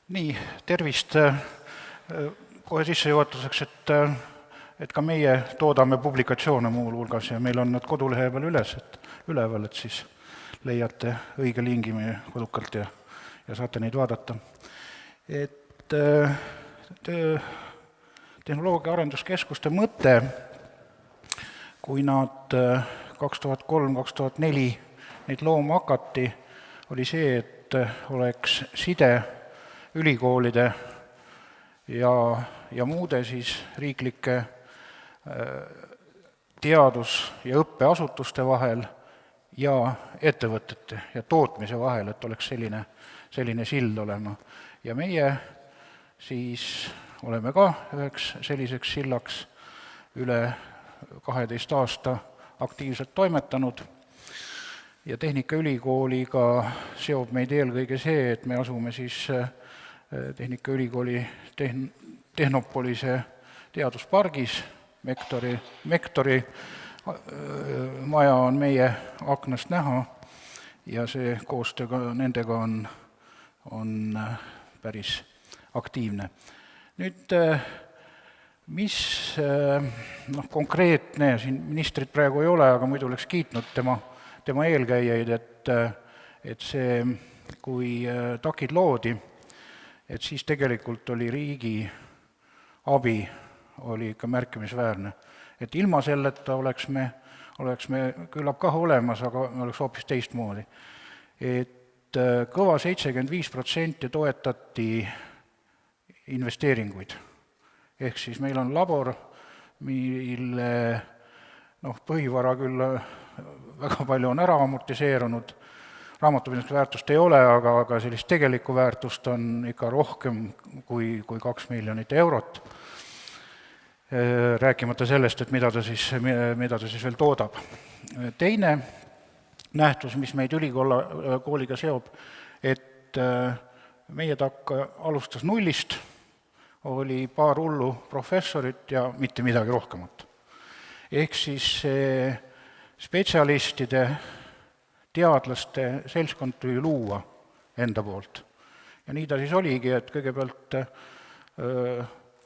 Nii, tervist kohe sissejuhatuseks, et ka meie toodame publikatsioone muul hulgas ja meil on nad kodulehe peal üleval, et siis leiate õige lingi meie kodukalt ja saate neid vaadata. Et tehnoloogia arenduskeskuste mõte, kui nad 2003-2004 neid looma hakati, oli see, et oleks side ülikoolide ja muude siis riiklike teadus- ja õppeasutuste vahel ja ettevõtete ja tootmise vahel, et oleks selline sild olema. Ja meie siis oleme ka üheks selliseks sillaks üle 12 aasta aktiivselt toimetanud ja Tehnikaülikooliga seob meid eelkõige see, et me asume siis Tehnikaülikooli Tehnopolise teaduspargis, Mektori maja on meie aknast näha ja see koostöö nendega on päris aktiivne. Nüüd, mis konkreetne, siin ministrit praegu ei ole, aga muidu oleks kiitnud tema eelkäijaid, et see, kui TAK-id loodi, et siis tegelikult oli riigi abi oli ikka märkimisväärne. Et ilma selleta oleks me küllap kah olemas, aga me oleks hoopis teistmoodi. Et kõva 75% toetati investeeringuid. Ehk siis meil on labor, mille põhivara küll väga palju on ära amortiseerunud, raamatupidamislikku väärtust ei ole, aga sellist tegelikku väärtust on ikka rohkem kui 2 miljonit eurot, rääkimata sellest, et mida ta siis veel toodab. Teine nähtus, mis meid ülikooliga seob, et meie TAK alustas nullist, oli paar hullu professorit ja mitte midagi rohkemat. Ehk siis spetsialistide, teadlaste seltskond tuli luua enda poolt. Ja nii ta siis oligi, et kõigepealt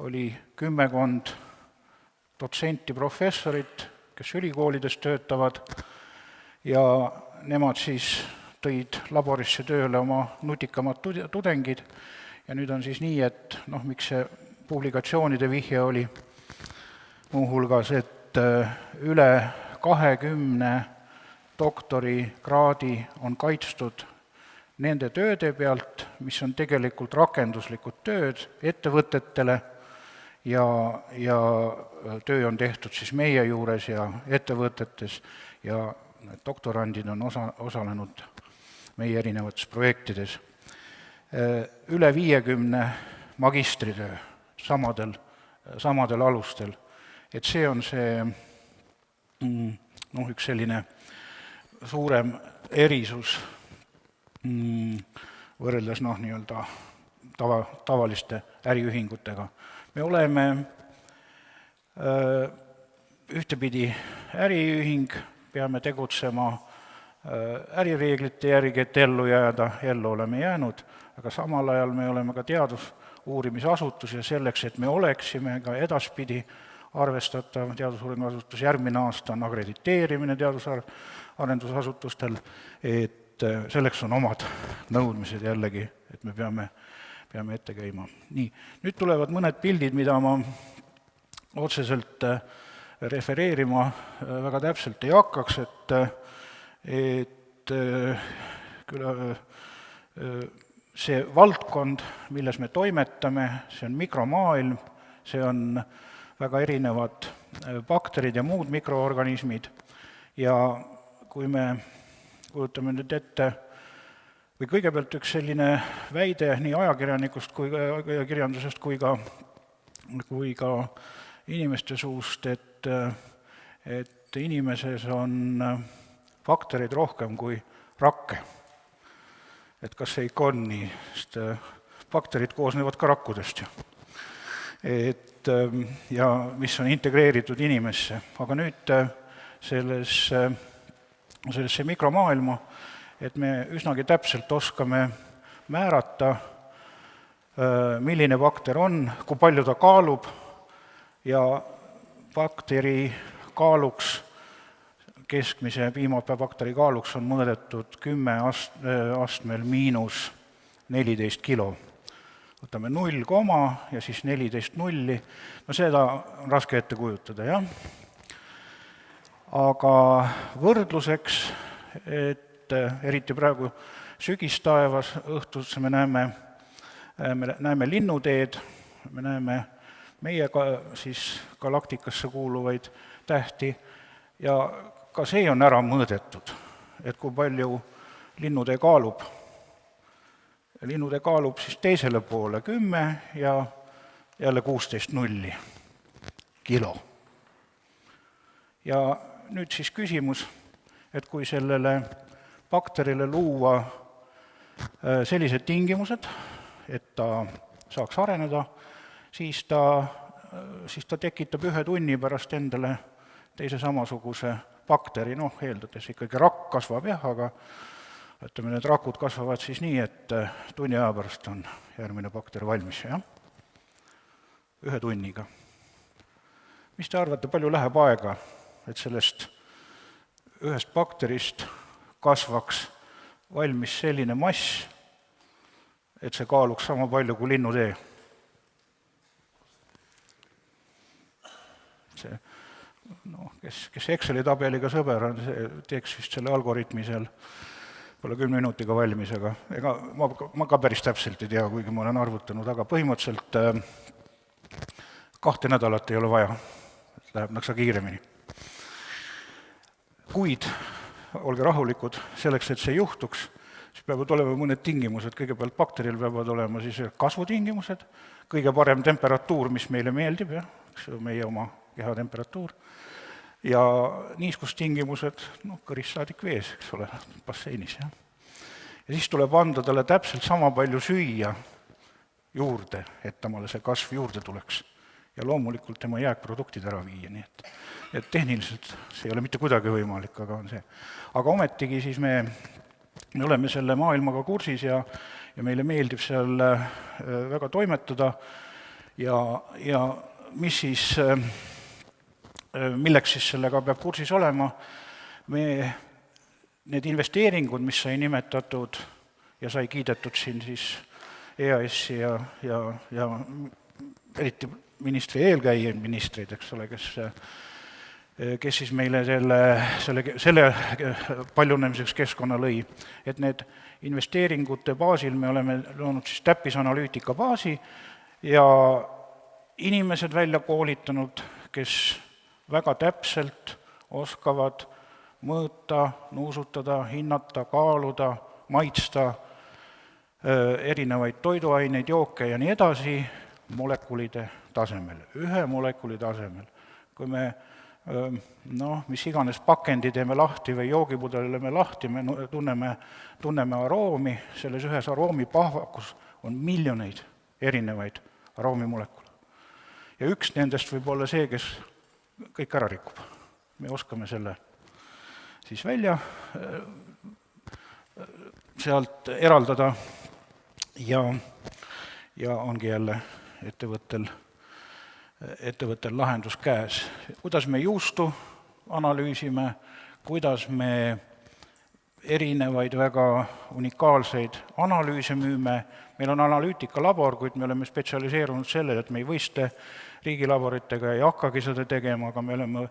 oli 10 dotsenti professorit, kes ülikoolides töötavad, ja nemad siis tõid laborisse tööle oma nutikamad tudengid, ja nüüd on siis nii, et miks see publikatsioonide vihje oli muuhulgas, et üle 20 doktorikraadi on kaitstud nende tööde pealt, mis on tegelikult rakenduslikud tööd ettevõtetele ja töö on tehtud siis meie juures ja ettevõtetes ja doktorandid on osalenud meie erinevates projektides. Üle 50 magistritöö samadel alustel. Et see on see üks selline suurem erisus võrreldes tavaliste äriühingutega. Me oleme ühtepidi äriühing, peame tegutsema ärireeglite järgi, et ellu jääda, ellu oleme jäänud, aga samal ajal me oleme ka teadusuurimisasutus ja selleks, et me oleksime ka edaspidi arvestatav teadusuurimisasutus, järgmine aasta on akrediteerimine teadusarendusasutustel, et selleks on omad nõudmised jällegi, et me peame ette käima. Nii, nüüd tulevad mõned pildid, mida ma otseselt refereerima väga täpselt ei hakkaks, et see valdkond, milles me toimetame, see on mikromaailm, see on väga erinevad bakterid ja muud mikroorganismid ja kui me kujutame nüüd ette, või kõigepealt üks selline väide nii ajakirjanikust kui kirjandusest kui ka inimeste suust, et inimeses on bakterid rohkem kui rakke. Et kas see ikka on nii, sest bakterid koosnevad ka rakkudest ju. Ja mis on integreeritud inimesse. Aga nüüd sellesse mikromaailma, et me üsnagi täpselt oskame määrata milline bakter on, kui palju ta kaalub ja bakteri kaaluks, keskmise piimapäebakteri kaaluks on mõõdetud 10 astmel miinus 14 kilo. Võtame 0, ja siis 14 nulli, no seda on raske ette kujutada, jah. Aga võrdluseks, et eriti praegu sügistaevas õhtusse me näeme linnuteed, me näeme meie siis galaktikasse kuuluvaid tähti ja ka see on ära mõõdetud, et kui palju linnutee kaalub. Linnutee kaalub siis teisele poole 10 ja jälle 16 nulli kilo. Ja nüüd siis küsimus, et kui sellele bakterile luua sellised tingimused, et ta saaks areneda, siis ta tekitab 1 tunni pärast endale teise samasuguse bakteri, eeldades ikkagi rakk kasvab jah, aga ütleme, need rakud kasvavad siis nii, et tunni aja pärast on järgmine bakter valmis, jah? 1 tunniga. Mis te arvate, palju läheb aega, et sellest ühest bakterist kasvaks valmis selline mass, et see kaaluks sama palju kui linnutee? See, kes Exceli tabeliga sõber on, see teeks vist selle algoritmi seal pole 10 minutiga valmis, aga ega ma ka päris täpselt ei tea, kuigi ma olen arvutanud, aga põhimõtteliselt 2 nädalat ei ole vaja, läheb nõksa kiiremini. Kuid, olge rahulikud, selleks, et see juhtuks, siis peavad olema mõned tingimused, kõigepealt bakteril peavad olema siis kasvutingimused, kõige parem temperatuur, mis meile meeldib, jah, meie oma kehatemperatuur, ja niiskustingimused, kõrist saadik vees, eks ole, basseinis, jah. Ja siis tuleb anda talle täpselt sama palju süüa juurde, et tamale see kasv juurde tuleks. Ja loomulikult tema jääkproduktid ära viia, nii et tehniliselt see ei ole mitte kuidagi võimalik, aga on see. Aga ometigi siis me oleme selle maailmaga kursis ja meile meeldib seal väga toimetada ja mis siis milleks siis sellega peab kursis olema, need investeeringud, mis sai nimetatud ja sai kiidetud siin siis EAS-i ja eriti ministri eelkäijaid ministreid, eks ole, kes siis meile selle paljunemiseks keskkonna lõi, et need investeeringute baasil me oleme loonud siis täppisanalüütika baasi ja inimesed välja koolitanud, kes väga täpselt oskavad mõõta, nuusutada, hinnata, kaaluda, maitsta erinevaid toiduaineid, jooke ja nii edasi molekulide tasemel, 1 molekuli tasemel. Kui me, mis iganes pakendi teeme lahti või joogipudeli lööme lahti, me tunneme aroomi, selles ühes aroomipahvakus on miljoneid erinevaid aroomimolekule. Ja üks nendest võib olla see, kes kõik ära rikub. Me oskame selle siis välja sealt eraldada ja ongi jälle ettevõttel lahendus käes. Kuidas me juustu analüüsime, kuidas me erinevaid väga unikaalseid analüüse müüme. Meil on analüütikalabor, kuid me oleme spetsialiseerunud sellele, et me ei võiste riigilaboritega ei hakkagi seda tegema, aga me oleme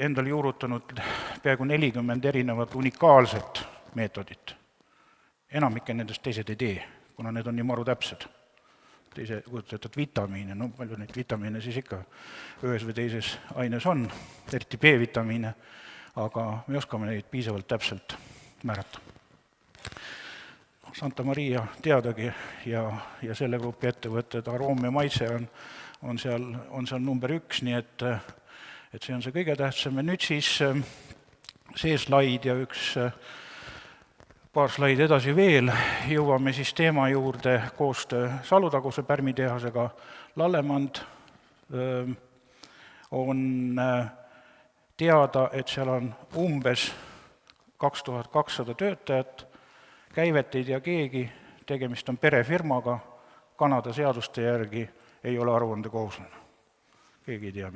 endal juurutanud peaaegu 40 erinevat unikaalset meetodit. Enamike nendest teised ei tee, kuna need on nii maru täpsed. Teise kujutatud vitamiine, palju neid vitamiine siis ikka ühes või teises aines on, eriti B-vitamiine, aga me oskame neid piisavalt täpselt määrata. Santa Maria teadagi ja selle grupi ettevõtted, aroom ja maitse on seal number 1, nii et see on see kõige tähtsam. Ja nüüd siis see slaid ja paar slaidi edasi veel, jõuame siis teema juurde koostöö Salutaguse pärmitehasega. Lallemand on teada, et seal on umbes 2200 töötajat, käivet ei tea keegi, tegemist on perefirmaga, Kanada seaduste järgi ei ole aruandekohuslane. Keegi ei tea,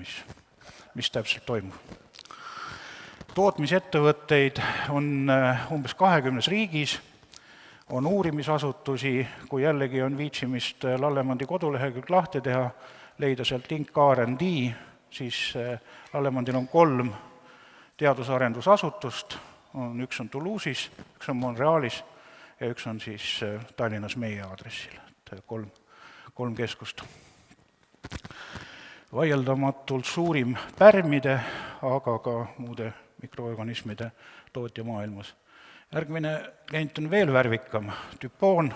mis täpselt toimub. Tootmisettevõtteid on umbes 20 riigis, on uurimisasutusi, kui jällegi on viitsimist Lallemandi kodulehekülg lahti teha, leida sealt link R&D, siis Lallemandil on 3 teadusarendusasutust, üks on Toulouse'is, üks on Montrealis ja üks on siis Tallinnas meie aadressil, et 3 keskust. Vaieldamatult suurim pärmide, aga ka muude mikroorganismide tootja maailmas. Järgmine klient on veel värvikam, Dupont.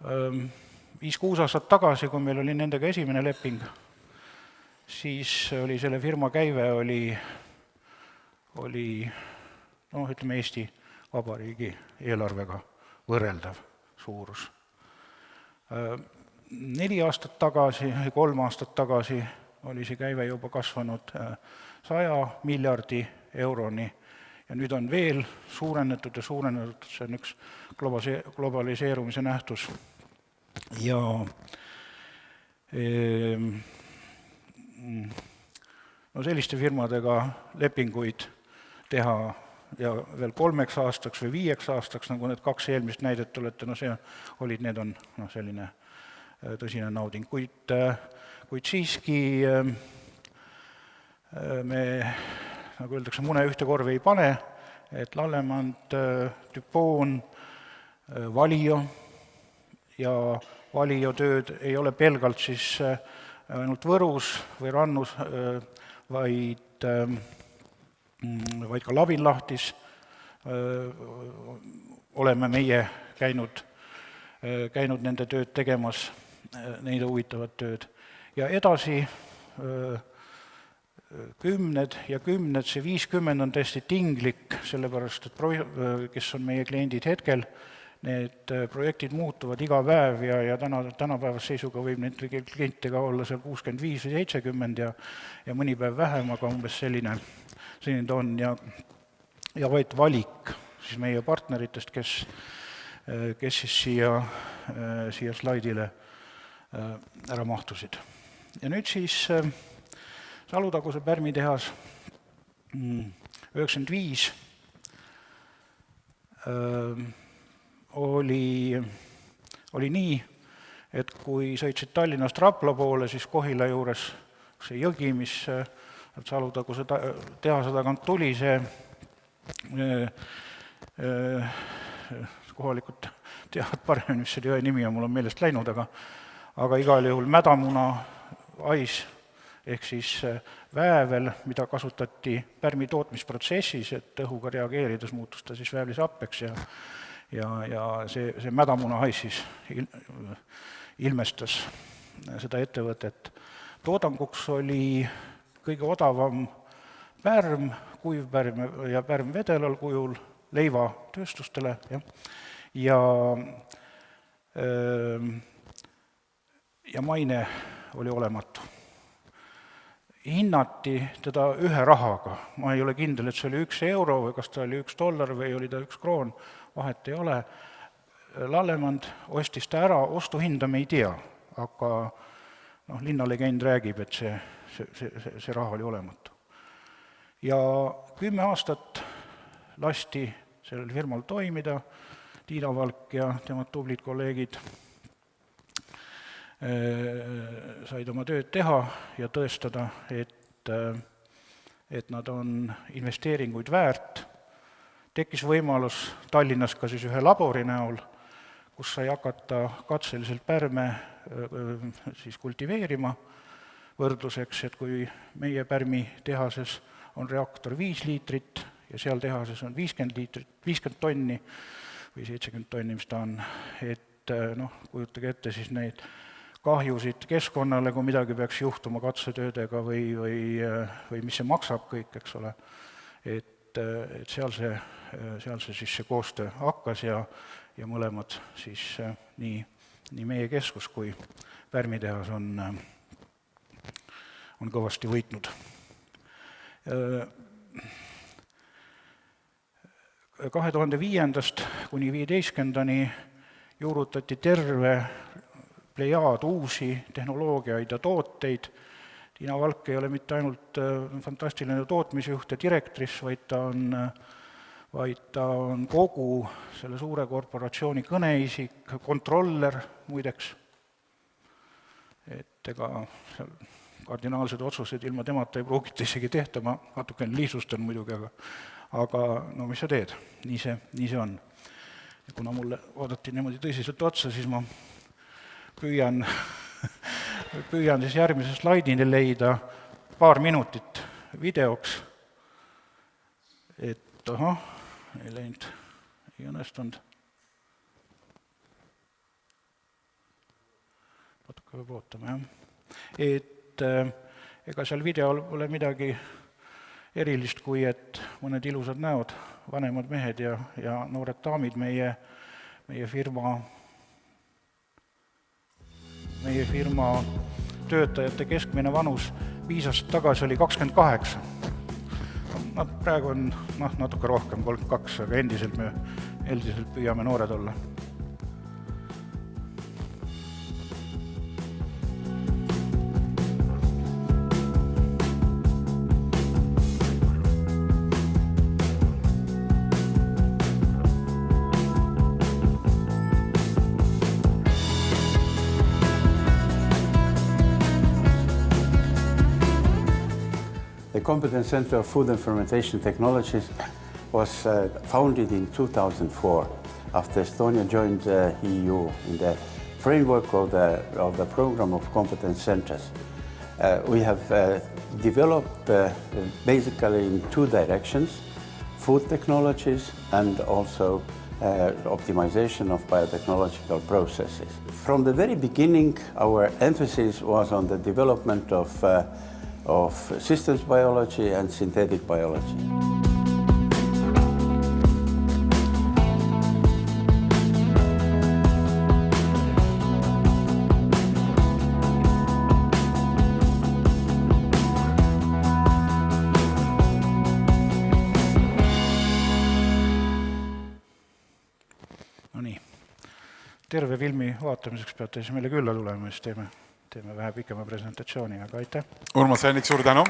5-6 aastat tagasi, kui meil oli nendega esimene leping, siis oli selle firma käive ütleme Eesti Vabariigi eelarvega võrreldav suurus. 4 aastat tagasi, 3 aastat tagasi oli see käive juba kasvanud 100 miljardi euroni ja nüüd on veel suurenetud ja suurenenud, see on üks globaliseerumise nähtus. Ja selliste firmadega lepinguid teha ja veel 3 aastaks või 5 aastaks, nagu need 2 eelmist näidet olete, need on selline tõsine nauding, kuid siiski me, nagu öeldakse, mune ühte korvi ei pane, et Lallemand, Dupont, Valio ja Valio tööd ei ole pelgalt siis ainult Võrus või Rannus, vaid ka Lavillahtis oleme meie käinud nende tööd tegemas, neid huvitavat tööd. Ja edasi 10 ja 10, see 50 on tõesti tinglik, sellepärast et kes on meie kliendid hetkel, need projektid muutuvad iga päev ja tänapäevase seisuga võib neid kliente ka olla seal 65 või 70 ja mõni päev vähem, aga umbes selline ta on ja vaid valik siis meie partneritest, kes siis siia slaidile ära mahtusid. Ja nüüd siis Salutaguse pärmitehas 95 oli nii, et kui sõitsid Tallinnast Rapla poole, siis Kohila juures see jõgi, mis Salutaguse tehase tagant tuli, see kohalikud teavad paremini, mis selle jõe nimi on, mul on meelest läinud, aga igal juhul mädamuna ais ehk siis väävel, mida kasutati pärmi tootmisprotsessis, et õhuga reageerides muutus ta siis väävlisappeks ja see mädamuna hais siis ilmestas seda ettevõtet. Toodanguks oli kõige odavam pärm, kuivpärm ja pärm vedelal kujul leivatööstustele ja maine oli olematu. Hinnati teda 1 rahaga, ma ei ole kindel, et see oli 1 euro või kas ta oli $1 või oli ta 1 kroon, vahet ei ole. Lallemand ostis ta ära, ostuhinda me ei tea, aga linnalegend räägib, et see raha oli olematu. Ja 10 aastat lasti sellel firmal toimida, Tiina Valk ja temad tublid kolleegid said oma tööd teha ja tõestada, et nad on investeeringuid väärt. Tekkis võimalus Tallinnas ka siis ühe labori näol, kus sai hakata katseliselt pärme siis kultiveerima võrdluseks, et kui meie pärmitehases on reaktor 5 liitrit ja seal tehases on 50 tonni või 70 tonni, mis ta on, et kujutage ette siis neid kahjusid keskkonnale, kui midagi peaks juhtuma katsetöödega või mis see maksab kõik, eks ole, et seal see siis see koostöö hakkas ja mõlemad siis nii meie keskus kui pärmitehas on kõvasti võitnud. 2005. kuni 2015. juurutati terve plejaad uusi tehnoloogiaid ja tooteid. Tiina Valk ei ole mitte ainult fantastiline tootmisjuht ja direktris, vaid ta on kogu selle suure korporatsiooni kõneisik, kontroller muideks. Et ega seal kardinaalsed otsused ilma temata ei pruugita isegi tehta, ma natukene lihtsustan muidugi, aga no mis sa teed, nii see on. Ja kuna mulle oodati niimoodi tõsiselt otsa, siis ma püüan siis järgmise slaidini leida paar minutit videoks, et ei läinud, ei õnnestunud. Natuke peab ootama, jah. Et ega seal videol pole midagi erilist, kui et mõned ilusad näod, vanemad mehed ja noored daamid, meie firma töötajate keskmine vanus 5 aastat tagasi oli 28. Praegu on natuke rohkem, 32, aga endiselt püüame noored olla. The Competence Center of Food and Fermentation Technologies was founded in 2004 after Estonia joined the EU in the framework of the program of competence centers. We have developed basically in two directions, food technologies and also optimization of biotechnological processes. From the very beginning, our emphasis was on the development of systems biology and synthetic biology. No nii, terve filmi vaatamiseks peate siis meile külla tulema, siis teeme vähe pikema presentatsiooni, aga aitäh! Urmas Jännik, suur tänu!